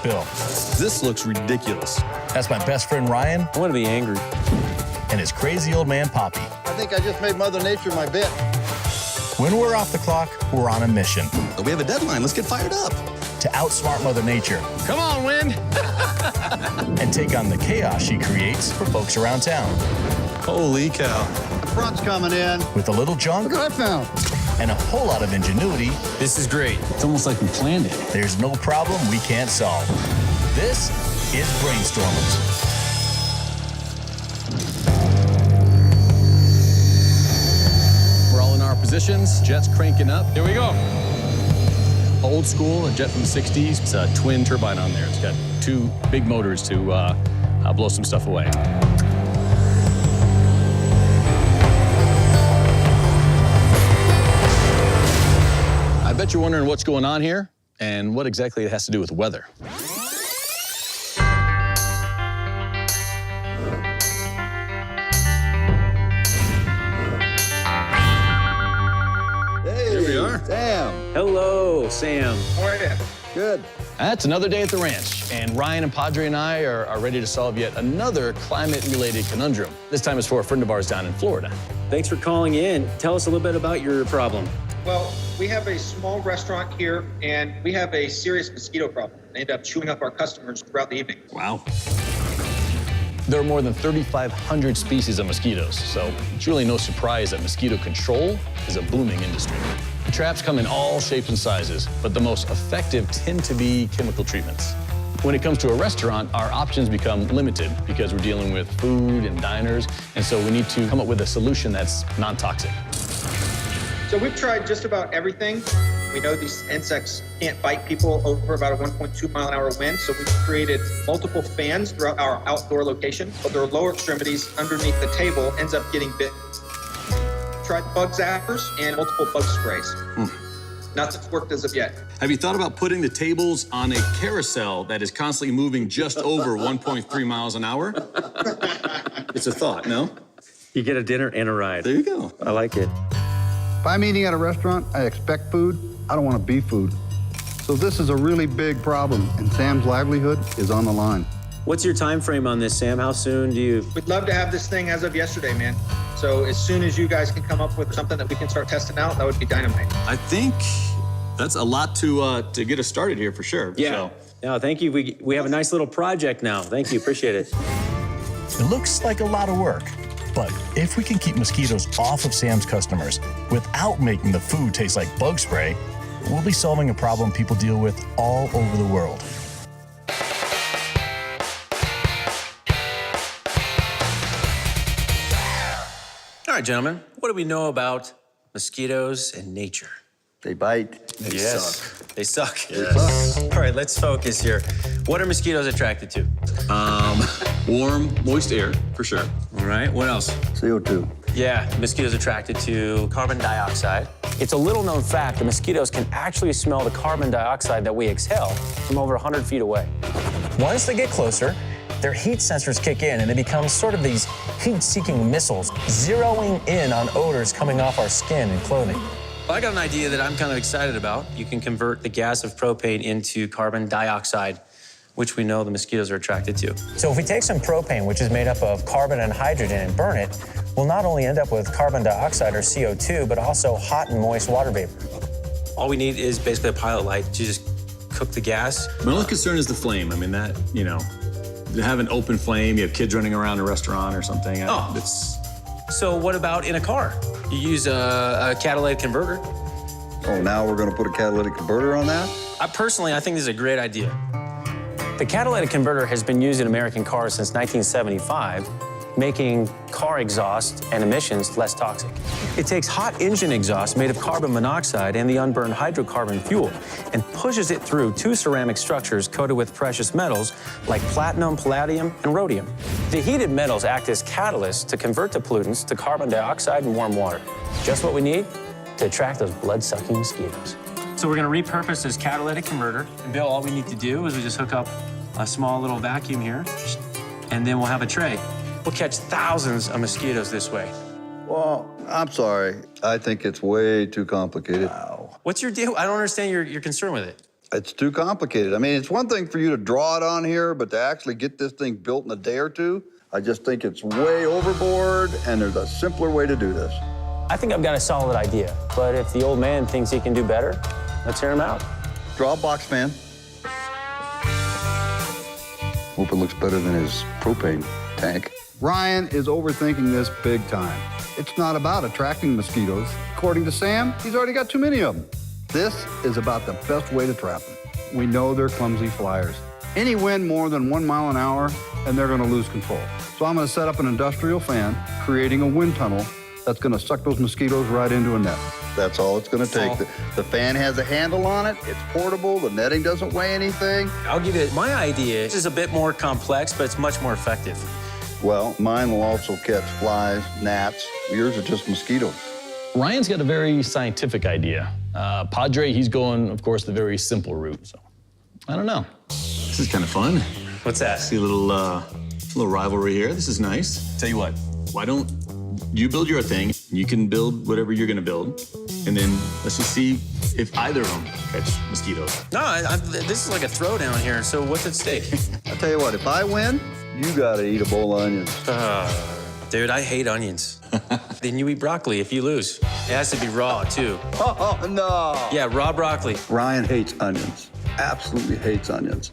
Bill. This looks ridiculous. That's my best friend Ryan. I want to be angry. And his crazy old man Poppy. I think I just made Mother Nature my bit. When we're off the clock, we're on a mission. We have a deadline. Let's get fired up. To outsmart Mother Nature. Come on, wind. And take on the chaos she creates for folks around town. Holy cow. The front's coming in. With a little junk. Look what I found. And a whole lot of ingenuity. This is great. It's almost like we planned it. There's no problem we can't solve. This is BrainsStormers. We're all in our positions. Jet's cranking up. Here we go. Old school, a jet from the 60s. It's a twin turbine on there. It's got two big motors to blow some stuff away. I bet you're wondering what's going on here and what exactly it has to do with weather. Hey, Here we are. Sam. Hello, Sam. How are you? Good. That's another day at the ranch, and Ryan and Padre and I are ready to solve yet another climate-related conundrum. This time is for a friend of ours down in Florida. Thanks for calling in. Tell us a little bit about your problem. Well, we have a small restaurant here, and we have a serious mosquito problem. They end up chewing up our customers throughout the evening. Wow. There are more than 3,500 species of mosquitoes, so it's really no surprise that mosquito control is a booming industry. The traps come in all shapes and sizes, but the most effective tend to be chemical treatments. When it comes to a restaurant, our options become limited because we're dealing with food and diners, and so we need to come up with a solution that's non-toxic. So we've tried just about everything. We know these insects can't bite people over about a 1.2 mile an hour wind, so we've created multiple fans throughout our outdoor location, but their lower extremities underneath the table ends up getting bit. Tried bug zappers and multiple bug sprays. Nothing's worked as of yet. Have you thought about putting the tables on a carousel that is constantly moving just over 1.3 miles an hour? It's a thought, no? You get a dinner and a ride. There you go. I like it. If I'm eating at a restaurant, I expect food. I don't want to be food. So this is a really big problem, and Sam's livelihood is on the line. What's your time frame on this, Sam? How soon do you... We'd love to have this thing as of yesterday, man. So as soon as you guys can come up with something that we can start testing out, that would be dynamite. I think that's a lot to get us started here for sure. Yeah. So. No, thank you. We have a nice little project now. Thank you. Appreciate it. It looks like a lot of work, but if we can keep mosquitoes off of Sam's customers without making the food taste like bug spray, we'll be solving a problem people deal with all over the world. All right, gentlemen, what do we know about mosquitoes and nature? They bite. They suck. They suck. Yes. All right, let's focus here. What are mosquitoes attracted to? Warm, moist air, for sure. All right, what else? CO2. Yeah, mosquitoes attracted to carbon dioxide. It's a little known fact that mosquitoes can actually smell the carbon dioxide that we exhale from over 100 feet away. Once they get closer, their heat sensors kick in and they become sort of these heat-seeking missiles, zeroing in on odors coming off our skin and clothing. Well, I got an idea that I'm kind of excited about. You can convert the gas of propane into carbon dioxide, which we know the mosquitoes are attracted to. So if we take some propane, which is made up of carbon and hydrogen, and burn it, we'll not only end up with carbon dioxide or CO2, but also hot and moist water vapor. All we need is basically a pilot light to just cook the gas. My only concern is the flame. I mean, that, you know, to have an open flame, you have kids running around a restaurant or something. Oh. So what about in a car? You use a catalytic converter. Oh, now we're going to put a catalytic converter on that? I think this is a great idea. The catalytic converter has been used in American cars since 1975, making car exhaust and emissions less toxic. It takes hot engine exhaust made of carbon monoxide and the unburned hydrocarbon fuel and pushes it through two ceramic structures coated with precious metals like platinum, palladium, and rhodium. The heated metals act as catalysts to convert the pollutants to carbon dioxide and warm water. Just what we need to attract those blood-sucking mosquitoes. So we're going to repurpose this catalytic converter. And Bill, all we need to do is we just hook up a small little vacuum here, and then we'll have a tray. We'll catch thousands of mosquitoes this way. Well, I'm sorry. I think it's way too complicated. What's your deal? I don't understand your concern with it. It's too complicated. I mean, it's one thing for you to draw it on here, but to actually get this thing built in a day or two, I just think it's way overboard, and there's a simpler way to do this. I think I've got a solid idea, but if the old man thinks he can do better, let's hear him out. Draw a box fan. Hope it looks better than his propane tank. Ryan is overthinking this big time. It's not about attracting mosquitoes. According to Sam, he's already got too many of them. This is about the best way to trap them. We know they're clumsy flyers. Any wind more than 1 mile an hour, and they're gonna lose control. So I'm gonna set up an industrial fan, creating a wind tunnel that's gonna suck those mosquitoes right into a net. That's all it's gonna take. The fan has a handle on it, it's portable, the netting doesn't weigh anything. I'll give you my idea. This is a bit more complex, but it's much more effective. Well, mine will also catch flies, gnats. Yours are just mosquitoes. Ryan's got a very scientific idea. Padre, he's going, of course, the very simple route. So, I don't know. This is kind of fun. What's that? See a little rivalry here. This is nice. Tell you what, why don't you build your thing? You can build whatever you're gonna build, and then let's just see if either of them catch mosquitoes. No, this is like a throwdown here, so what's at stake? I'll tell you what, if I win, you gotta eat a bowl of onions. Dude, I hate onions. Then you eat broccoli if you lose. It has to be raw, too. Oh, no. Yeah, raw broccoli. Ryan hates onions, absolutely hates onions.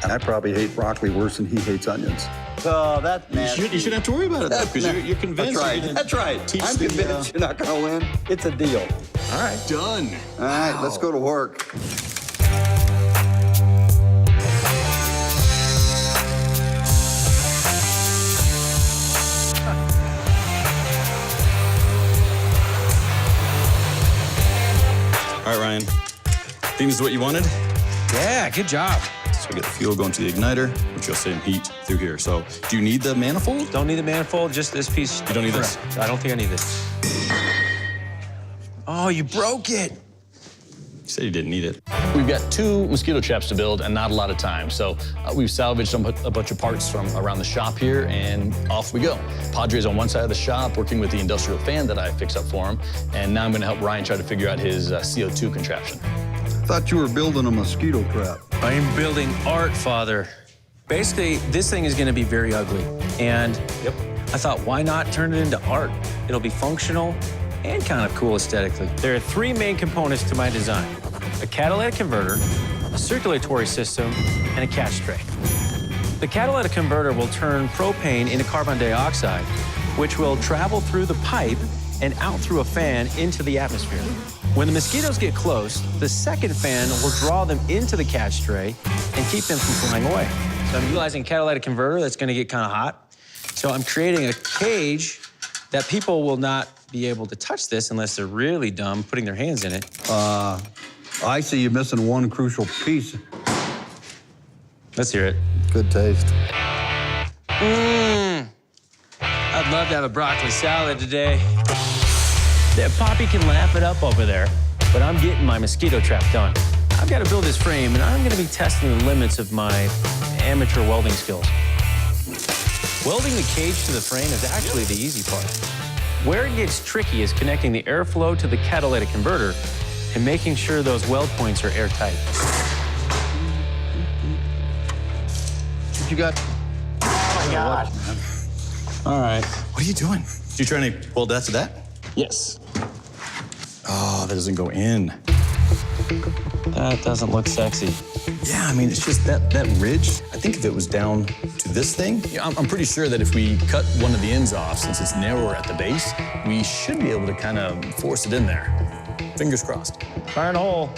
And I probably hate broccoli worse than he hates onions. Oh, that's nasty. You shouldn't have to worry about it, though, because you're convinced. That's right, you're gonna that's right. teach I'm convinced you're not gonna win. It's a deal. All right, done. All right, let's go to work. All right, Ryan. Think this is what you wanted? Yeah, good job. So we get the fuel going to the igniter, which will send heat through here. So do you need the manifold? Don't need the manifold, just this piece. You don't need this? I don't think I need this. Oh, you broke it. You said you didn't need it. We've got 2 mosquito traps to build and not a lot of time. So we've salvaged a bunch of parts from around the shop here, and off we go. Padre's on one side of the shop working with the industrial fan that I fixed up for him. And now I'm gonna help Ryan try to figure out his CO2 contraption. Thought you were building a mosquito trap. I am building art, Father. Basically, this thing is gonna be very ugly. And I thought, why not turn it into art? It'll be functional and kind of cool aesthetically. There are 3 main components to my design: a catalytic converter, a circulatory system, and a catch tray. The catalytic converter will turn propane into carbon dioxide, which will travel through the pipe and out through a fan into the atmosphere. When the mosquitoes get close, the second fan will draw them into the catch tray and keep them from flying away. So I'm utilizing a catalytic converter that's gonna get kind of hot. So I'm creating a cage that people will not be able to touch this unless they're really dumb putting their hands in it. I see you missing one crucial piece. Let's hear it. Good taste. I'd love to have a broccoli salad today. That Poppy can laugh it up over there, but I'm getting my mosquito trap done. I've got to build this frame, and I'm going to be testing the limits of my amateur welding skills. Welding the cage to the frame is actually the easy part. Where it gets tricky is connecting the airflow to the catalytic converter and making sure those weld points are airtight. What you got? Oh, my God. All right. What are you doing? You trying to weld that to that? Yes. Oh, that doesn't go in. That doesn't look sexy. Yeah, I mean, it's just that ridge. I think if it was down to this thing. Yeah, I'm pretty sure that if we cut one of the ends off, since it's narrower at the base, we should be able to kind of force it in there. Fingers crossed. Iron hole.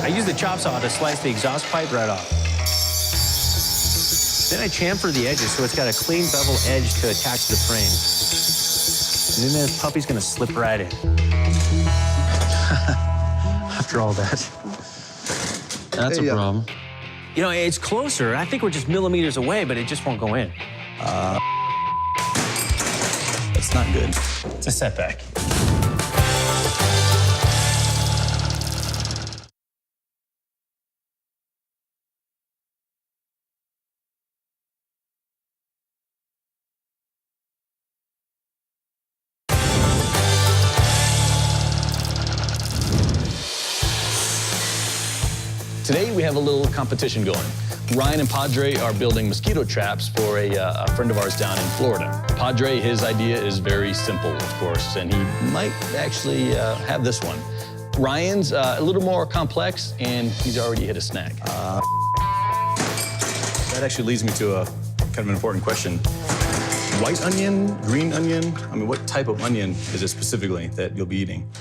I use the chop saw to slice the exhaust pipe right off. Then I chamfer the edges so it's got a clean bevel edge to attach to the frame. And then this puppy's gonna slip right in. After all that. That's a problem. You know, it's closer. I think we're just millimeters away, but it just won't go in. That's not good. It's a setback. Today, we have a little competition going. Ryan and Padre are building mosquito traps for a friend of ours down in Florida. Padre, his idea is very simple, of course, and he might actually have this one. Ryan's a little more complex, and he's already hit a snag. That actually leads me to a kind of an important question. White onion, green onion? I mean, what type of onion is it specifically that you'll be eating?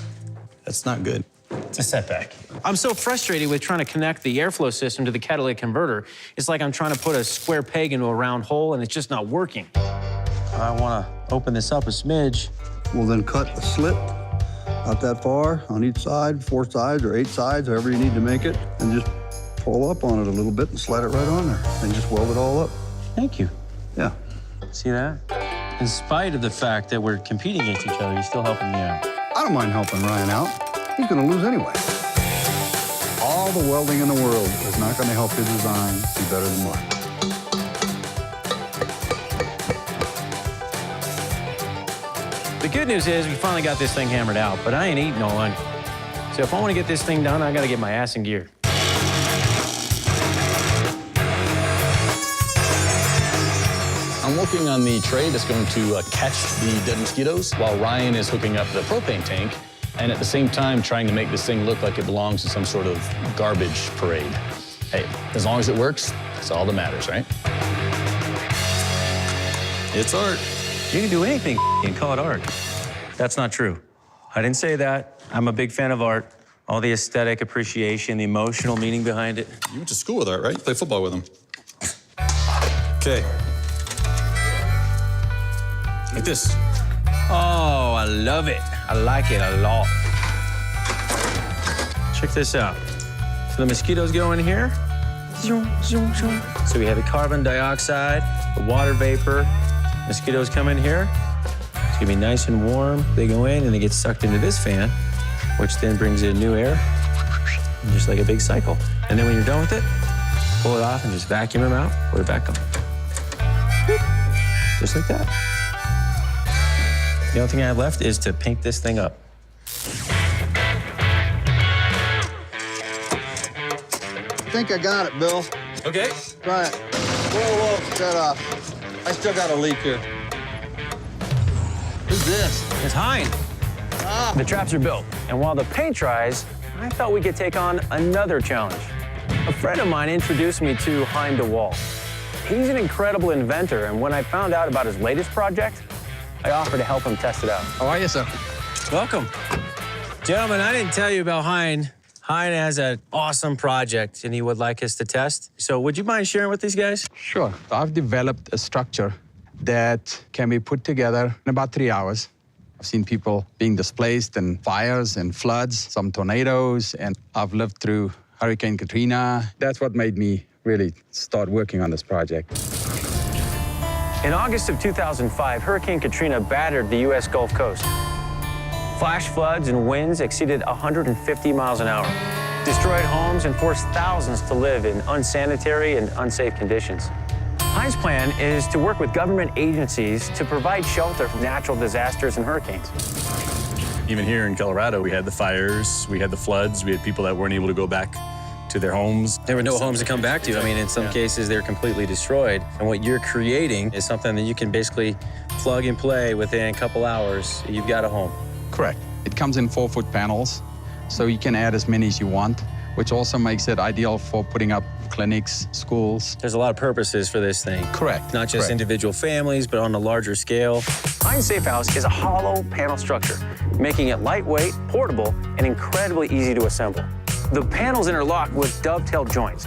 That's not good. It's a setback. I'm so frustrated with trying to connect the airflow system to the catalytic converter. It's like I'm trying to put a square peg into a round hole, and it's just not working. I want to open this up a smidge. We'll then cut a slit out that far on each side, 4 sides or 8 sides, however you need to make it, and just pull up on it a little bit and slide it right on there, and just weld it all up. Thank you. Yeah. See that? In spite of the fact that we're competing against each other, you're still helping me out. I don't mind helping Ryan out. He's gonna lose anyway. All the welding in the world is not gonna help his design be better than mine. The good news is we finally got this thing hammered out, but I ain't eating no onion. So if I want to get this thing done, I got to get my ass in gear. I'm working on the tray that's going to catch the dead mosquitoes while Ryan is hooking up the propane tank and at the same time trying to make this thing look like it belongs to some sort of garbage parade. Hey, as long as it works, that's all that matters, right? It's art. You can do anything and call it art. That's not true. I didn't say that. I'm a big fan of art. All the aesthetic appreciation, the emotional meaning behind it. You went to school with art, right? You play football with them. Okay. Like this. Oh, I love it. I like it a lot. Check this out. So the mosquitoes go in here. Zoom, zoom, zoom. So we have the carbon dioxide, the water vapor. Mosquitoes come in here. It's gonna be nice and warm. They go in and they get sucked into this fan, which then brings in new air, just like a big cycle. And then when you're done with it, pull it off and just vacuum them out, put it back on. Just like that. The only thing I have left is to paint this thing up. I think I got it, Bill. Okay. Try it. Whoa, shut off. I still got a leak here. Who's this? It's Hein. The traps are built, and while the paint dries, I thought we could take on another challenge. A friend of mine introduced me to Hein DeWalt. He's an incredible inventor, and when I found out about his latest project, I offered to help him test it out. How are you, sir? Welcome. Gentlemen, I didn't tell you about Hein. Hein has an awesome project, and he would like us to test. So would you mind sharing with these guys? Sure. I've developed a structure that can be put together in about 3 hours. I've seen people being displaced in fires and floods, some tornadoes, and I've lived through Hurricane Katrina. That's what made me really start working on this project. In August of 2005, Hurricane Katrina battered the U.S. Gulf Coast. Flash floods and winds exceeded 150 miles an hour, destroyed homes and forced thousands to live in unsanitary and unsafe conditions. Hein's plan is to work with government agencies to provide shelter from natural disasters and hurricanes. Even here in Colorado, we had the fires, we had the floods, we had people that weren't able to go back to their homes. There were no homes to come back to. I mean, in some cases, they're completely destroyed. And what you're creating is something that you can basically plug and play within a couple hours. You've got a home. Correct. It comes in 4-foot panels, so you can add as many as you want, which also makes it ideal for putting up clinics, schools. There's a lot of purposes for this thing. Correct. Not just Correct. individual families, but on a larger scale. Hein's Safehouse is a hollow panel structure, making it lightweight, portable, and incredibly easy to assemble. The panels interlock with dovetailed joints,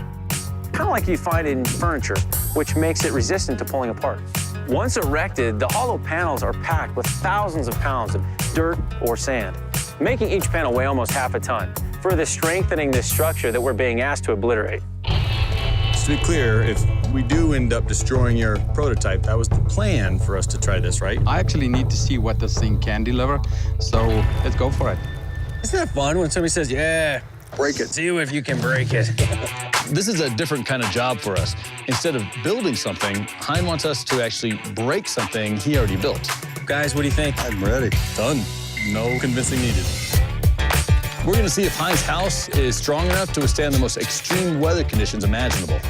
kind of like you find in furniture, which makes it resistant to pulling apart. Once erected, the hollow panels are packed with thousands of pounds of dirt or sand, making each panel weigh almost half a ton, further strengthening this structure that we're being asked to obliterate. Just to be clear, if we do end up destroying your prototype, that was the plan for us to try this, right? I actually need to see what this thing can deliver, so let's go for it. Isn't that fun when somebody says, yeah, Break it. see if you can break it? This is a different kind of job for us. Instead of building something, Hein wants us to actually break something he already built. Guys, what do you think? I'm ready. Done. No convincing needed. We're gonna see if Heinz house is strong enough to withstand the most extreme weather conditions imaginable.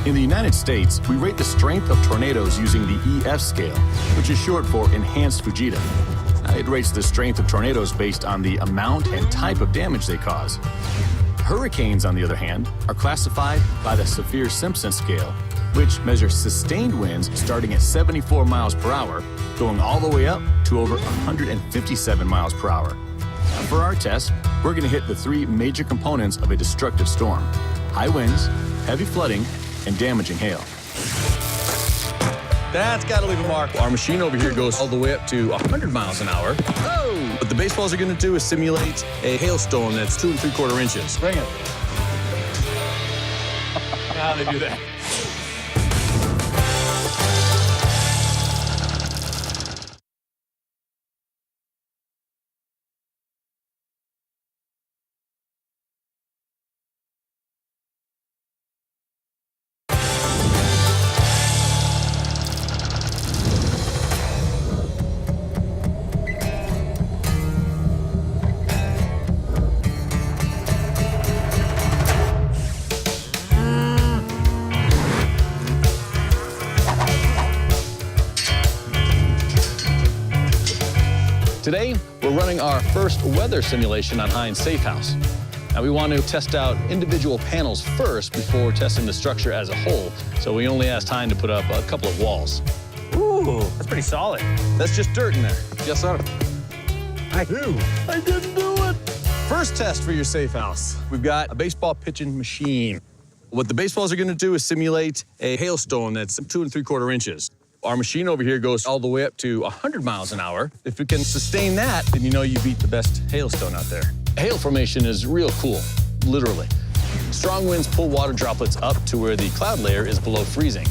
In the United States, we rate the strength of tornadoes using the EF scale, which is short for Enhanced Fujita. It rates the strength of tornadoes based on the amount and type of damage they cause. Hurricanes, on the other hand, are classified by the Saffir-Simpson scale, which measures sustained winds starting at 74 miles per hour, going all the way up to over 157 miles per hour. Now, for our test, we're going to hit the three major components of a destructive storm: high winds, heavy flooding, and damaging hail. That's got to leave a mark. Our machine over here goes all the way up to 100 miles an hour. Oh! What the baseballs are going to do is simulate a hailstone that's 2 3/4 inches. Bring it. How they do that? Today, we're running our first weather simulation on Heinz Safehouse. Now, we want to test out individual panels first before testing the structure as a whole, so we only asked Heinz to put up a couple of walls. Ooh, that's pretty solid. That's just dirt in there. Yes, sir. I didn't do it. First test for your Safehouse. We've got a baseball pitching machine. What the baseballs are going to do is simulate a hailstone that's 2 3/4 inches. Our machine over here goes all the way up to 100 miles an hour. If it can sustain that, then you know you beat the best hailstone out there. Hail formation is real cool, literally. Strong winds pull water droplets up to where the cloud layer is below freezing.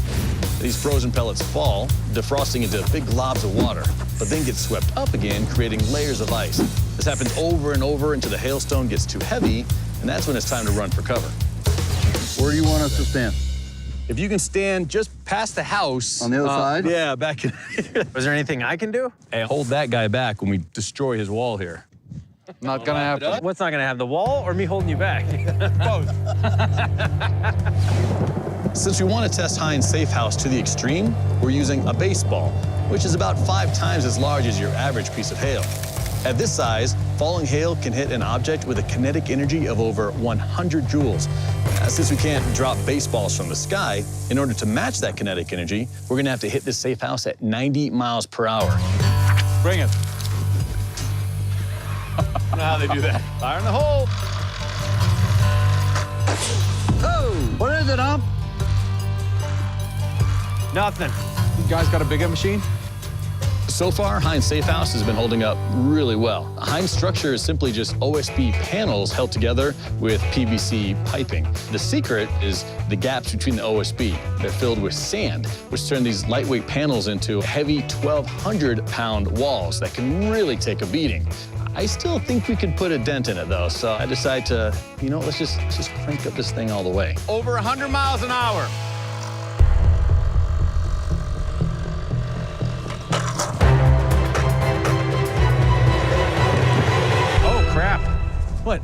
These frozen pellets fall, defrosting into big globs of water, but then get swept up again, creating layers of ice. This happens over and over until the hailstone gets too heavy, and that's when it's time to run for cover. Where do you want us to stand? If you can stand just past the house. On the other side? Yeah, back in. Was there anything I can do? Hey, hold that guy back when we destroy his wall here. Not gonna happen. What's not gonna have, the wall or me holding you back? Both. Since we want to test Heinz Safehouse to the extreme, we're using a baseball, which is about 5 times as large as your average piece of hail. At this size, falling hail can hit an object with a kinetic energy of over 100 joules. Since we can't drop baseballs from the sky, in order to match that kinetic energy, we're gonna have to hit this safe house at 90 miles per hour. Bring it. I know how they do that. Fire in the hole. Oh, what is it, Hump? Nothing. You guys got a bigger machine? So far, Heinz Safehouse has been holding up really well. Heinz structure is simply just OSB panels held together with PVC piping. The secret is the gaps between the OSB. They're filled with sand, which turn these lightweight panels into heavy 1,200-pound walls that can really take a beating. I still think we could put a dent in it, though, so I decided to, you know, let's just crank up this thing all the way. Over 100 miles an hour.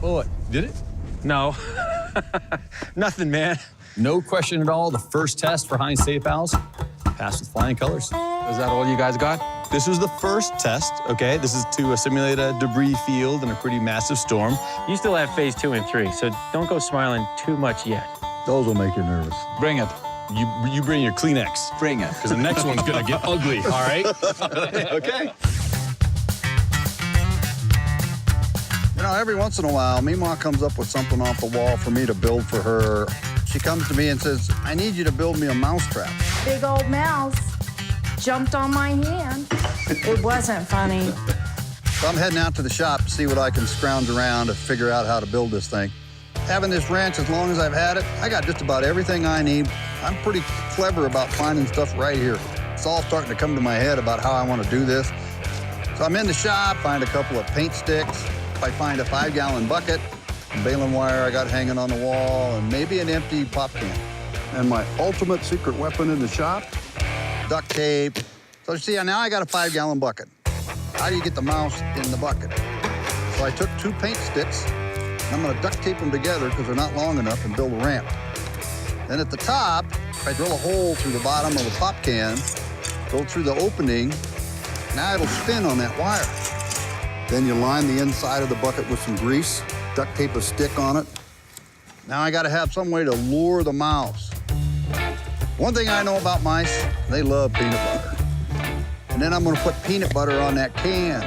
What? Did it? No. Nothing, man. No question at all, the first test for Heinz Safehouse passed with flying colors. Is that all you guys got? This was the first test, okay? This is to simulate a debris field in a pretty massive storm. You still have phase 2 and 3, so don't go smiling too much yet. Those will make you nervous. Bring it. You bring your Kleenex. Bring it. Because the next one's gonna get ugly, all right? Okay. You know, every once in a while, Meemaw comes up with something off the wall for me to build for her. She comes to me and says, I need you to build me a mousetrap. Big old mouse jumped on my hand. It wasn't funny. So I'm heading out to the shop to see what I can scrounge around to figure out how to build this thing. Having this wrench as long as I've had it, I got just about everything I need. I'm pretty clever about finding stuff right here. It's all starting to come to my head about how I want to do this. So I'm in the shop, find a couple of paint sticks. I find a 5-gallon bucket, baling wire I got hanging on the wall, and maybe an empty pop can. And my ultimate secret weapon in the shop, duct tape. So you see, now I got a 5-gallon bucket. how do you get the mouse in the bucket? So I took 2 paint sticks, and I'm gonna duct tape them together because they're not long enough, and build a ramp. Then at the top, I drill a hole through the bottom of the pop can, go through the opening. Now it'll spin on that wire. Then you line the inside of the bucket with some grease, duct tape a stick on it. Now I gotta have some way to lure the mouse. One thing I know about mice, they love peanut butter. And then I'm gonna put peanut butter on that can.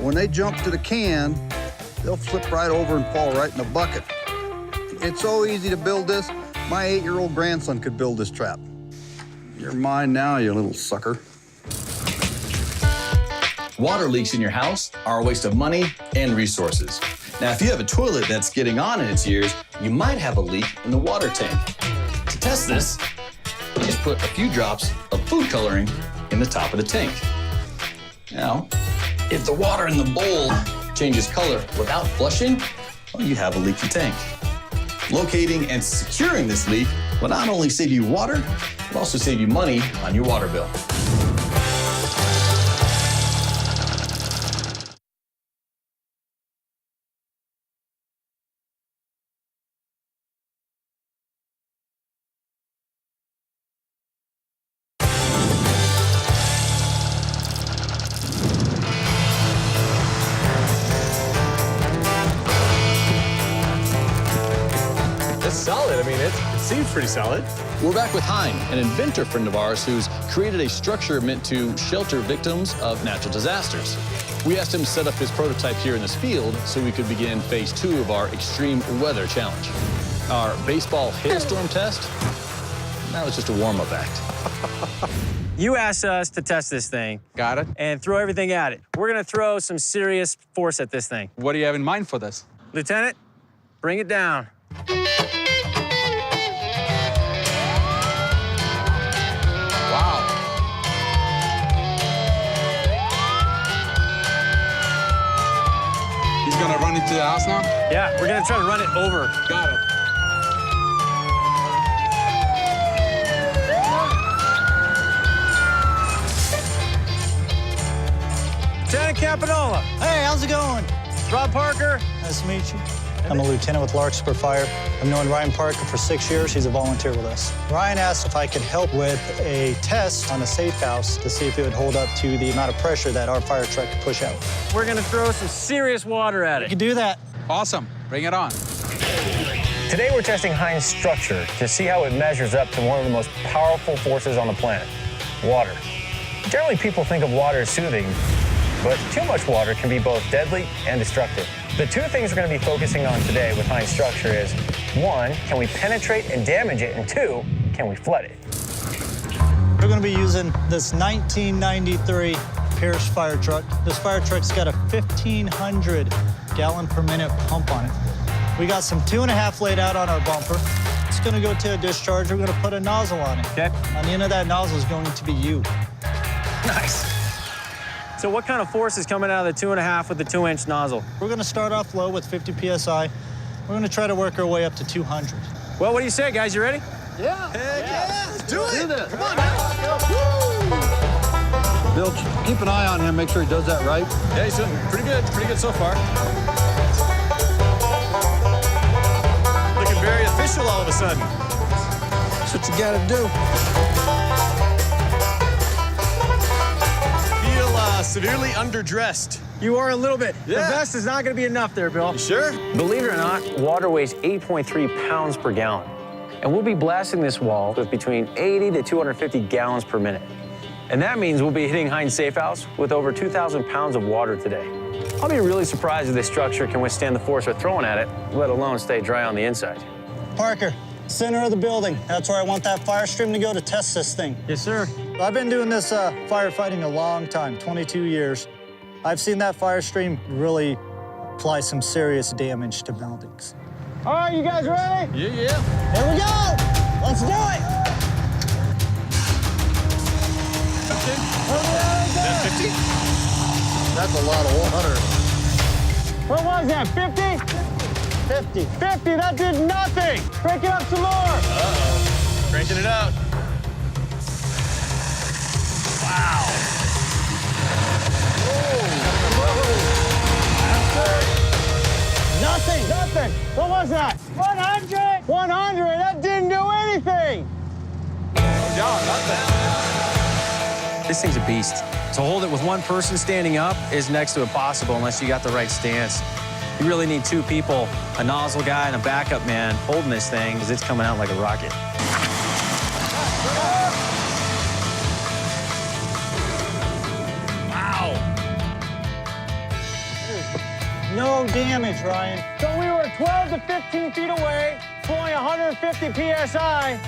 When they jump to the can, they'll flip right over and fall right in the bucket. It's so easy to build this. My 8-year-old grandson could build this trap. You're mine now, you little sucker. Water leaks in your house are a waste of money and resources. Now, if you have a toilet that's getting on in its years, you might have a leak in the water tank. To test this, just put a few drops of food coloring in the top of the tank. Now, if the water in the bowl changes color without flushing, well, you have a leaky tank. Locating and securing this leak will not only save you water, but also save you money on your water bill. Solid. I mean, it seems pretty solid. We're back with Hein, an inventor friend of ours who's created a structure meant to shelter victims of natural disasters. We asked him to set up his prototype here in this field so we could begin phase 2 of our extreme weather challenge. Our baseball hailstorm test, that was just a warm-up act. You asked us to test this thing. Got it. And throw everything at it. We're gonna throw some serious force at this thing. What do you have in mind for this? Lieutenant, bring it down. Wow. He's gonna run into the house now? Yeah, we're gonna try to run it over. Got it. Lieutenant Campanola. Hey, how's it going? Rob Parker. Nice to meet you. I'm a lieutenant with Larkspur Fire. I've known Ryan Parker for 6 years. He's a volunteer with us. Ryan asked if I could help with a test on a Safehouse to see if it would hold up to the amount of pressure that our fire truck could push out. We're gonna throw some serious water at You it. can do that. Awesome. Bring it on. Today we're testing Hein's structure to see how it measures up to one of the most powerful forces on the planet, water. Generally, people think of water as soothing, but too much water can be both deadly and destructive. The 2 things we're going to be focusing on today with Hein's structure is, 1, can we penetrate and damage it, and 2, can we flood it? We're going to be using this 1993 Pierce fire truck. This fire truck's got a 1,500 gallon per minute pump on it. We got some 2.5 laid out on our bumper. It's going to go to a discharge. We're going to put a nozzle on it. Okay. On the end of that nozzle is going to be you. Nice. So what kind of force is coming out of the 2.5 with the 2-inch nozzle? We're going to start off low with 50 PSI. We're going to try to work our way up to 200. Well, what do you say, guys? You ready? Yeah. Heck yeah. Let's do it. this. Come on, man. Bill, keep an eye on him, make sure he does that right. Yeah, he's doing pretty good so far. Looking very official all of a sudden. That's what you got to do. Severely underdressed. You are a little bit. Yeah. The vest is not going to be enough there, Bill. You sure? Believe it or not, water weighs 8.3 pounds per gallon. And we'll be blasting this wall with between 80 to 250 gallons per minute. And that means we'll be hitting Heinz Safehouse with over 2,000 pounds of water today. I'll be really surprised if this structure can withstand the force we're throwing at it, let alone stay dry on the inside. Parker, center of the building. That's where I want that fire stream to go to test this thing. Yes, sir. I've been doing this firefighting a long time, 22 years. I've seen that fire stream really apply some serious damage to buildings. All right, you guys ready? Yeah, yeah. Here we go! Let's do it! Is that 50? That's a lot of water. What was that, 50? 50. 50, that did nothing! Crank it up some more! Uh-oh. Cranking it out. Wow. was that? 100! 100! That didn't do anything! This thing's a beast. To hold it with one person standing up is next to impossible unless you got the right stance. You really need two people, a nozzle guy and a backup man, holding this thing because it's coming out like a rocket. Wow. No damage, Ryan. So we were 12 to 15 feet away, flowing 150 PSI,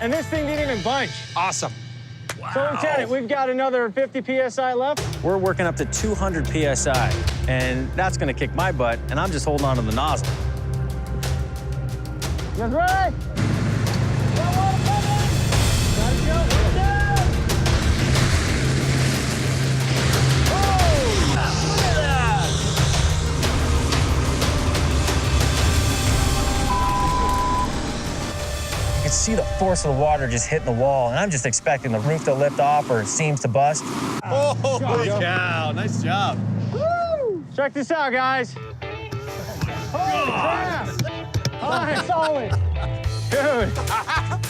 and this thing didn't even budge. Awesome. So, Lieutenant, we've got another 50 PSI left. We're working up to 200 PSI, and that's gonna kick my butt, and I'm just holding on to the nozzle. You guys ready? Got water coming! Gotta go, we're down! Oh! Look at that! You can see the force of the water just hitting the wall, and I'm just expecting the roof to lift off or seams to bust. Holy cow. Nice job. Woo! Check this out, guys. Holy crap! Nice, solid. Dude,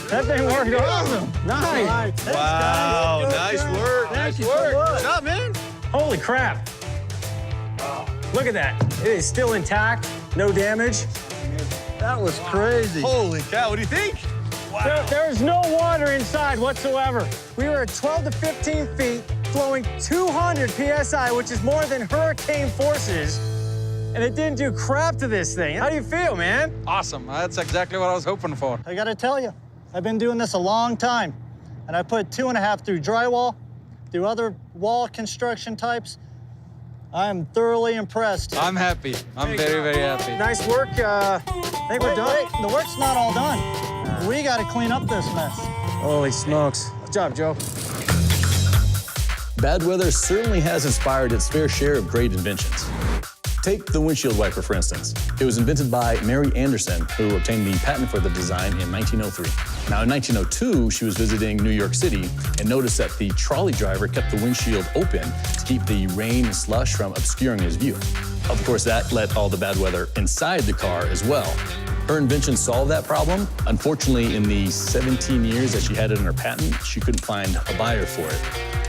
that thing worked awesome. Nice. Wow. Nice work. Nice work. Good job, man. Holy crap. Look at that. It is still intact, no damage. That was crazy. Holy cow. What do you think? There's no water inside whatsoever. We were at 12 to 15 feet, flowing 200 PSI, which is more than hurricane forces, and it didn't do crap to this thing. How do you feel, man? Awesome. That's exactly what I was hoping for. I gotta tell you, I've been doing this a long time, and I put 2.5 through drywall, through other wall construction types. I am thoroughly impressed. I'm happy. I'm very, very happy. Nice work. I think we're done. Wait, the work's not all done. We gotta clean up this mess. Holy smokes. Good job, Joe. Bad weather certainly has inspired its fair share of great inventions. Take the windshield wiper, for instance. It was invented by Mary Anderson, who obtained the patent for the design in 1903. Now, in 1902, she was visiting New York City and noticed that the trolley driver kept the windshield open to keep the rain and slush from obscuring his view. Of course, that let all the bad weather inside the car as well. Her invention solved that problem. Unfortunately, in the 17 years that she had it in her patent, she couldn't find a buyer for it.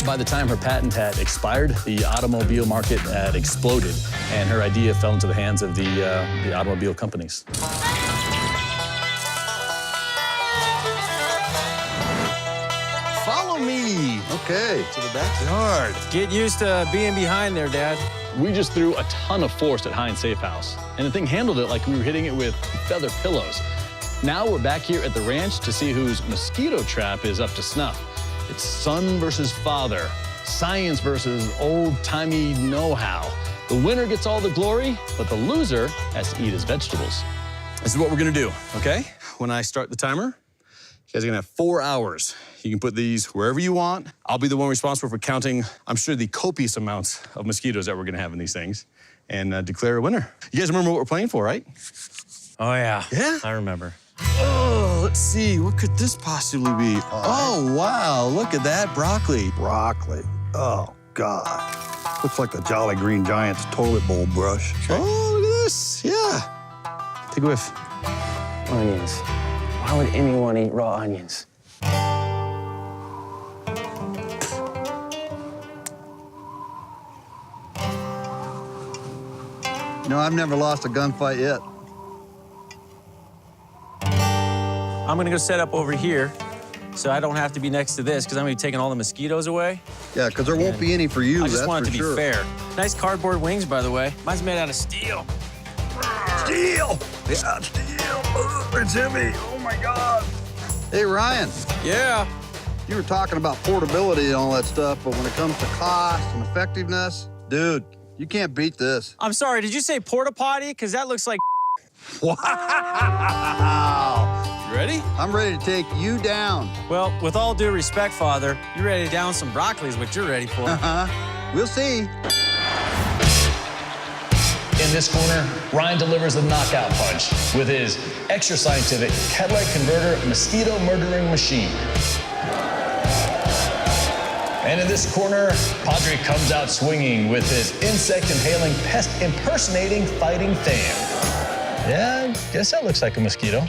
By the time her patent had expired, the automobile market had exploded, and her idea fell into the hands of the automobile companies. Follow me. Okay. To the backyard. Get used to being behind there, Dad. We just threw a ton of force at Heinz Safehouse, and the thing handled it like we were hitting it with feather pillows. Now we're back here at the ranch to see whose mosquito trap is up to snuff. It's son versus father, science versus old-timey know-how. The winner gets all the glory, but the loser has to eat his vegetables. This is what we're gonna do, okay? When I start the timer, you guys are gonna have 4 hours. You can put these wherever you want. I'll be the one responsible for counting, I'm sure, the copious amounts of mosquitoes that we're gonna have in these things and declare a winner. You guys remember what we're playing for, right? Oh, yeah. Yeah? I remember. Oh, let's see, what could this possibly be? Oh, wow, look at that broccoli. Broccoli. Oh, God. Looks like the Jolly Green Giant's toilet bowl brush. Oh, look at this, yeah. Take a whiff. Onions. Why would anyone eat raw onions? You know, I've never lost a gunfight yet. I'm gonna go set up over here so I don't have to be next to this because I'm gonna be taking all the mosquitoes away. Yeah, because there won't be any for you, I just that's want it for to be sure. fair. Nice cardboard wings, by the way. Mine's made out of steel. Steel! Yeah, steel! It's heavy! Oh, my God! Hey, Ryan. Yeah. You were talking about portability and all that stuff, but when it comes to cost and effectiveness, dude, you can't beat this. I'm sorry, did you say porta potty? Because that looks like Wow! You ready? I'm ready to take you down. Well, with all due respect, Father, you're ready to down some broccoli is what you're ready for. Uh-huh. We'll see. In this corner, Ryan delivers the knockout punch with his extra scientific catalytic converter mosquito murdering machine. And in this corner, Padre comes out swinging with his insect inhaling, pest impersonating fighting fan. Yeah, Guess that looks like a mosquito.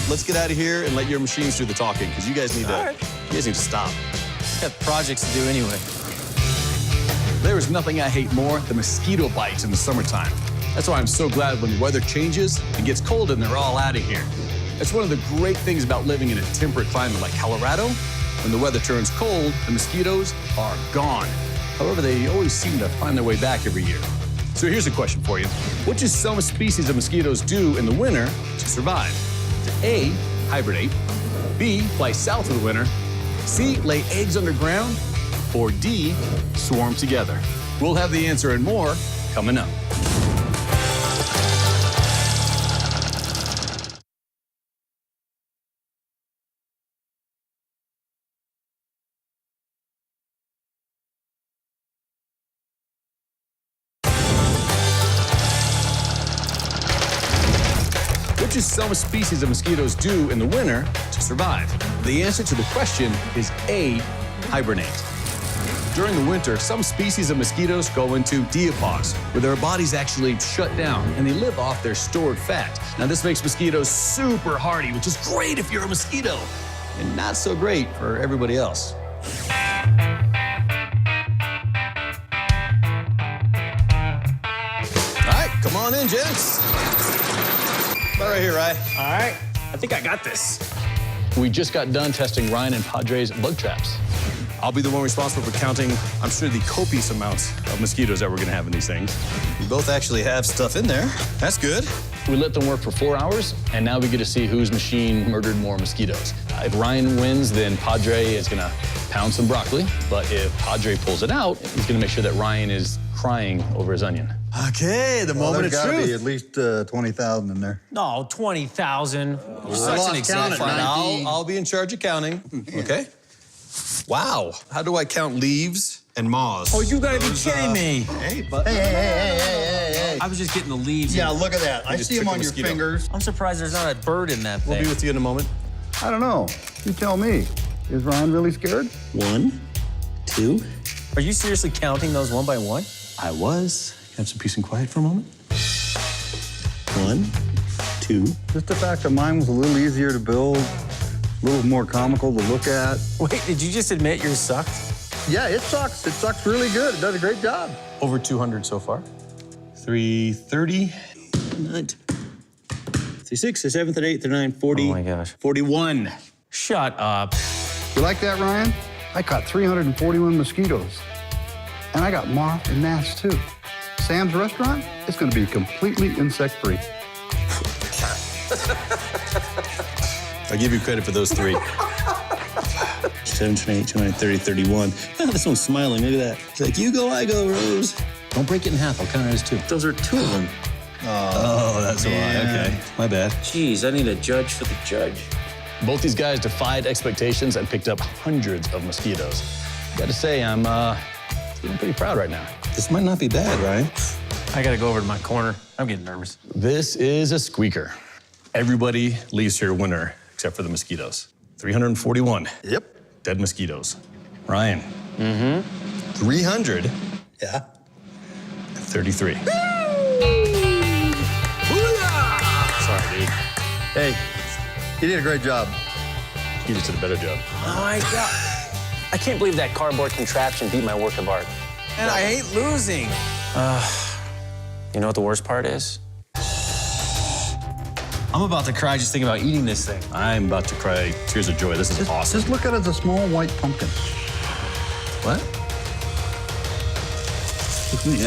Let's get out of here and let your machines do the talking, because you guys need to stop. Got projects to do anyway. There is nothing I hate more than mosquito bites in the summertime. That's why I'm so glad when the weather changes, it gets cold and they're all out of here. That's one of the great things about living in a temperate climate like Colorado. When the weather turns cold, the mosquitoes are gone. However, they always seem to find their way back every year. So here's a question for you. What do some species of mosquitoes do in the winter to survive? A, hibernate. B, fly south in the winter. C, lay eggs underground. Or D, swarm together. We'll have the answer and more coming up. What do some species of mosquitoes do in the winter to survive? The answer to the question is A, hibernate. During the winter, some species of mosquitoes go into diapause, where their bodies actually shut down and they live off their stored fat. Now, this makes mosquitoes super hardy, which is great if you're a mosquito, and not so great for everybody else. All right, come on in, gents. About right here, Ryan. All right, I think I got this. We just got done testing Ryan and Padre's bug traps. I'll be the one responsible for counting, I'm sure, the copious amounts of mosquitoes that we're gonna have in these things. We both actually have stuff in there. That's good. We let them work for 4 hours, and now we get to see whose machine murdered more mosquitoes. If Ryan wins, then Padre is gonna pound some broccoli, but if Padre pulls it out, he's gonna make sure that Ryan is crying over his onion. Okay, the moment of There's gotta truth. be at least 20,000 in there. No, 20,000. You're such lost an example. count at 19. I'll be in charge of counting, okay? Wow, how do I count leaves and moths? Oh, you gotta be kidding me. Hey, but Hey. I was just getting the leaves. Yeah, look at that. I just see them took a on your mosquito. fingers. I'm surprised there's not a bird in that we'll thing. be with you in a moment. I don't know. You tell me. Is Ryan really scared? 1, 2. Are you seriously counting those one by one? I was. Have some peace and quiet for a moment. 1, 2. Just the fact that mine was a little easier to build, a little more comical to look at. Wait, did you just admit yours sucked? Yeah, it sucks. It sucks really good. It does a great job. Over 200 so far. 330. 36, the 7th, and 8th, and 9, 40. Oh my gosh. 41. Shut up. You like that, Ryan? I caught 341 mosquitoes. And I got moth and gnats, too. Sam's restaurant is going to be completely insect-free. I'll give you credit for those 3. 7, 8, 29, 30, 31. Oh, this one's smiling. Look at that. It's like, you go, I go, Rose. Don't break it in half, I'll count it as 2. Those are 2 of them. Oh, that's why. Okay, my bad. Jeez, I need a judge for the judge. Both these guys defied expectations and picked up hundreds of mosquitoes. Gotta say, I'm feeling pretty proud right now. This might not be bad, right? I gotta go over to my corner. I'm getting nervous. This is a squeaker. Everybody leaves here winner, except for the mosquitoes. 341. Yep. Dead mosquitoes. Ryan. 300. Yeah. 33. Sorry, dude. Hey, you did a great job. You just did a better job. Oh my God. I can't believe that cardboard contraption beat my work of art. And I hate losing. You know what the worst part is? I'm about to cry just thinking about eating this thing. I'm about to cry tears of joy. This is awesome. Just look at it as a small white pumpkin. What? You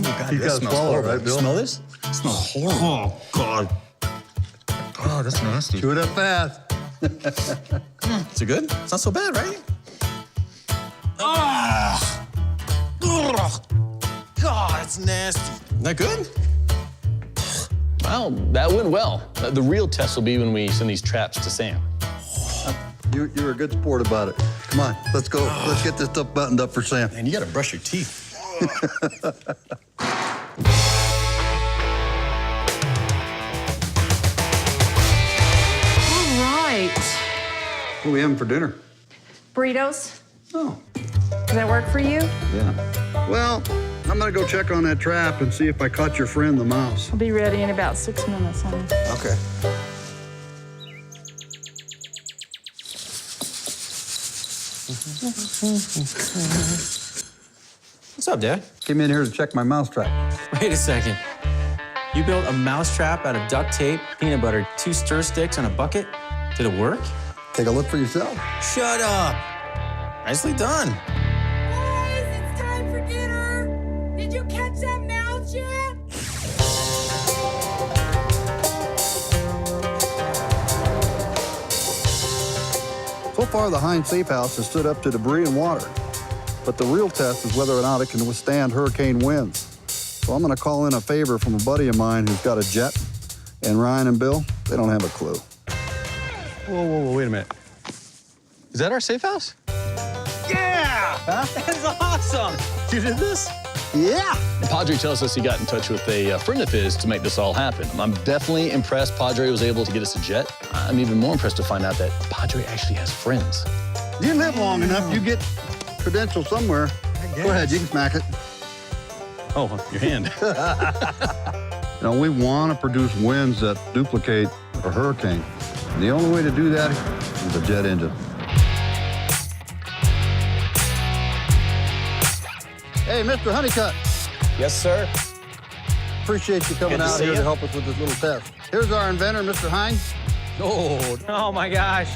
gotta swallow, right, Bill? Smell this? It smells horrible. Oh, God. Oh, that's nasty. Chew it up fast. Is it good? It's not so bad, right? God, that's nasty. Isn't that good? Well, that went well. The real test will be when we send these traps to Sam. You were a good sport about it. Come on, let's go. Let's get this stuff buttoned up for Sam. Man, you gotta brush your teeth. All right. What are we having for dinner? Burritos. Oh, that work for you? Yeah. Well, I'm gonna go check on that trap and see if I caught your friend, the mouse. I'll be ready in about 6 minutes, honey. Okay. What's up, Dad? Came in here to check my mouse trap. Wait a second. You built a mouse trap out of duct tape, peanut butter, 2 stir sticks, and a bucket? Did it work? Take a look for yourself. Shut up. Nicely done. Guys, it's time for dinner. Did you catch that mouse yet? So far, the Heinz Safehouse has stood up to debris and water. But the real test is whether or not it can withstand hurricane winds. So I'm gonna call in a favor from a buddy of mine who's got a jet. And Ryan and Bill, they don't have a clue. Whoa, wait a minute. Is that our safe house? Yeah! Huh? That's awesome. You did this? Yeah! Padre tells us he got in touch with a friend of his to make this all happen. I'm definitely impressed Padre was able to get us a jet. I'm even more impressed to find out that Padre actually has friends. You live long enough, you get credentials somewhere. Go ahead, you can smack it. Oh, your hand. You know, we want to produce winds that duplicate a hurricane. And the only way to do that is a jet engine. Hey, Mr. Honeycutt. Yes, sir. Appreciate you coming Good to out see here you. to help us with this little test. Here's our inventor, Mr. Heinz. Oh my gosh.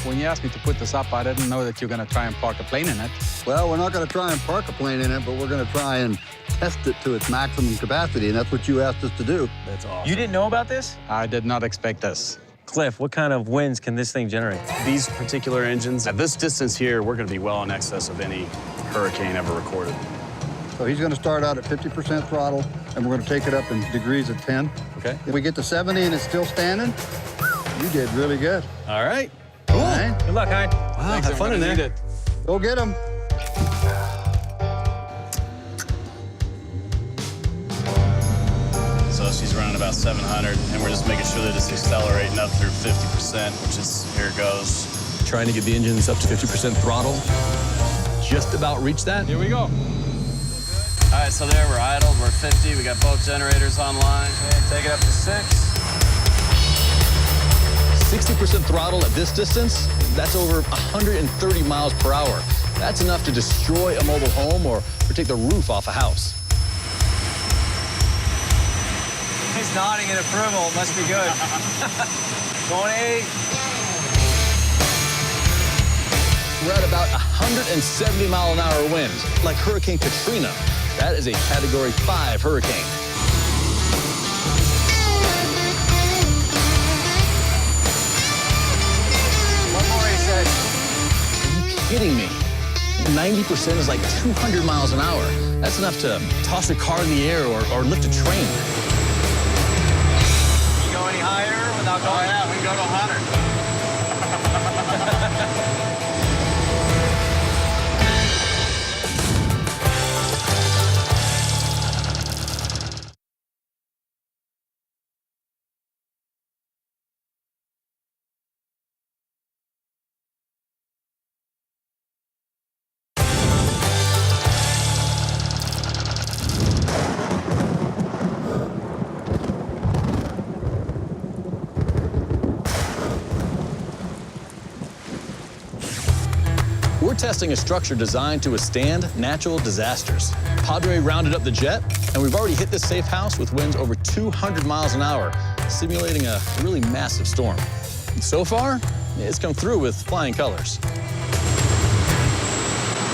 When you asked me to put this up, I didn't know that you're going to try and park a plane in it. Well, we're not going to try and park a plane in it, but we're going to try and test it to its maximum capacity, and that's what you asked us to do. That's awesome. You didn't know about this? I did not expect this. Cliff, what kind of winds can this thing generate? These particular engines, at this distance here, we're going to be well in excess of any hurricane ever recorded. So he's going to start out at 50% throttle, and we're going to take it up in degrees at 10. Okay. If we get to 70 and it's still standing, you did really good. All right. Cool. Right? Good luck, Hein. Wow, have fun in there. Go get him. So she's running about 700, and we're just making sure that it's accelerating up through 50%, which is, here it goes. Trying to get the engines up to 50% throttle. Just about reached that. Here we go. All right, so there, we're idled, we're 50, we got both generators online. Okay, take it up to 6. 60% throttle at this distance, that's over 130 miles per hour. That's enough to destroy a mobile home or take the roof off a house. He's nodding in approval. Must be good. Going 8. We're at about 170 mile an hour winds, like Hurricane Katrina. That is a Category 5 hurricane. One more, he said. Are you kidding me? 90% is like 200 miles an hour. That's enough to toss a car in the air or lift a train. You go any higher without going? Oh, yeah, we can go to 100. We're testing a structure designed to withstand natural disasters. Padre rounded up the jet, and we've already hit this safe house with winds over 200 miles an hour, simulating a really massive storm. And so far, it's come through with flying colors.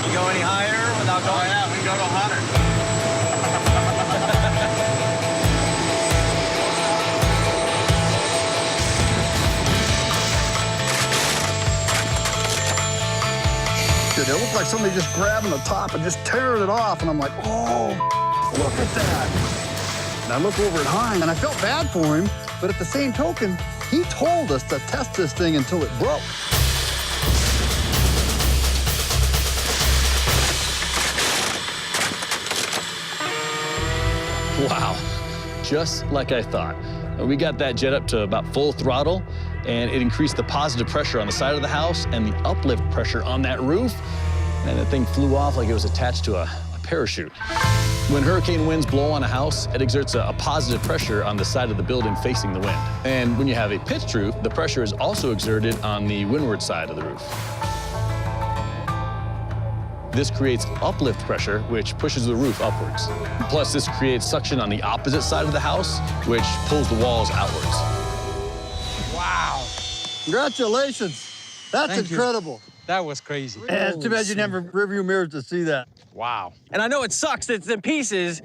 You go any higher without going? Oh, yeah, we can go to 100. It looked like somebody just grabbing the top and just tearing it off. And I'm like, oh, look at that. And I look over at Hein, and I felt bad for him. But at the same token, he told us to test this thing until it broke. Wow, just like I thought. We got that jet up to about full throttle, and it increased the positive pressure on the side of the house and the uplift pressure on that roof. and the thing flew off like it was attached to a parachute. When hurricane winds blow on a house, it exerts a positive pressure on the side of the building facing the wind. And when you have a pitched roof, the pressure is also exerted on the windward side of the roof. This creates uplift pressure, which pushes the roof upwards. Plus, this creates suction on the opposite side of the house, which pulls the walls outwards. Wow. Congratulations. That's Thank you. incredible. That was crazy. Yeah, it's too bad you never rearview mirrors to see that. Wow. And I know it sucks, it's in pieces,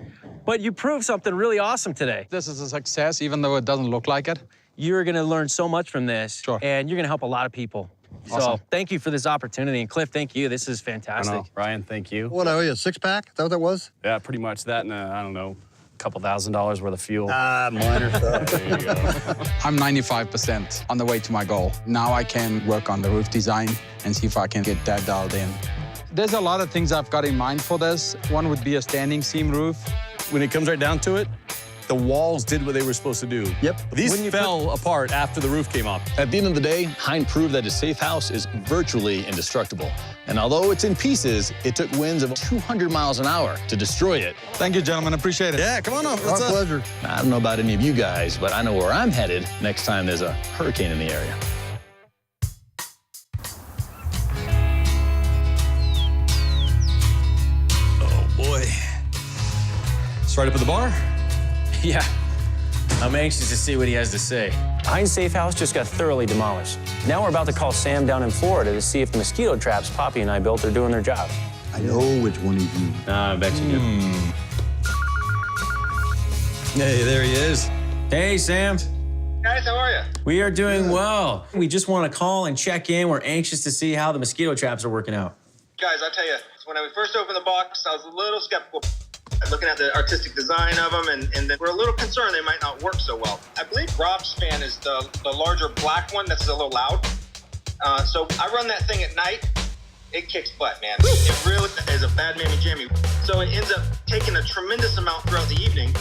but you proved something really awesome today. This is a success, even though it doesn't look like it. You're gonna learn so much from this, Sure. and you're gonna help a lot of people. Awesome. So thank you for this opportunity. And Cliff, thank you. This is fantastic. Ryan, thank you. What, I owe you a six-pack? Is that what that was? Yeah, pretty much that and, I don't know, a couple $1,000s worth of fuel. Ah, minor stuff. There you go. I'm 95% on the way to my goal. Now I can work on the roof design and see if I can get that dialed in. There's a lot of things I've got in mind for this. One would be a standing seam roof. When it comes right down to it, the walls did what they were supposed to do. Yep. These fell apart after the roof came off. At the end of the day, Hein proved that his Safehouse is virtually indestructible. And although it's in pieces, it took winds of 200 miles an hour to destroy it. Thank you, gentlemen. Appreciate it. Yeah, come on up. Our pleasure. I don't know about any of you guys, but I know where I'm headed next time there's a hurricane in the area. Oh, boy. It's right up at the bar? Yeah. I'm anxious to see what he has to say. Hein's safe house just got thoroughly demolished. Now we're about to call Sam down in Florida to see if the mosquito traps Poppy and I built are doing their job. I know which one he's using. I bet you do. Hey, there he is. Hey, Sam. Guys, how are you? We are doing well. We just want to call and check in. We're anxious to see how the mosquito traps are working out. Guys, I'll tell you, when I first opened the box, I was a little skeptical. Looking at the artistic design of them, and we're a little concerned they might not work so well. I believe Rob's fan is the larger black one that's a little loud. So I run that thing at night. It kicks butt, man. It really is a bad mammy jammy. So it ends up taking a tremendous amount throughout the evening,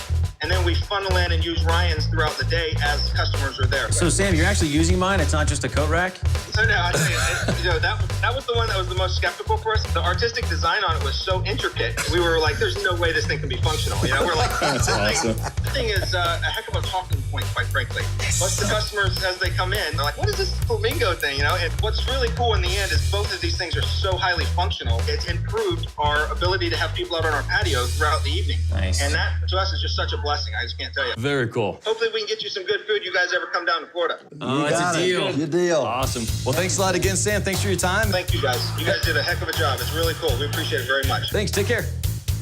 and then we funnel in and use Ryan's throughout the day as customers are there. So, Sam, you're actually using mine? It's not just a coat rack? So no, I tell you, that was the one that was the most skeptical for us. The artistic design on it was so intricate. We were like, "There's no way this thing can be functional." You know, we're like, That's awesome. The thing is a heck of a talking point, quite frankly. Plus, the customers as they come in, they're like, "What is this flamingo thing?" You know, and what's really cool in the end is both of these things are so highly functional. It's improved our ability to have people out on our patio throughout the evening. Nice. And that to us is just such a blessing. I just can't tell you. Very cool. Hopefully, we can get you some good food. You guys ever come down to Florida? Oh, it's a deal. Good deal. Awesome. Well, thanks a lot again, Sam. Thanks for your time. Thank you guys. You guys did a heck of a job. It's really cool. We appreciate it very much. Thanks. Take care.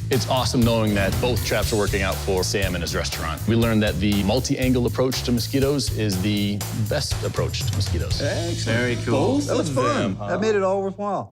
It's awesome knowing that both traps are working out for Sam and his restaurant. We learned that the multi-angle approach to mosquitoes is the best approach to mosquitoes. Excellent. Very cool. Both That was of fun. them. That made it all worthwhile.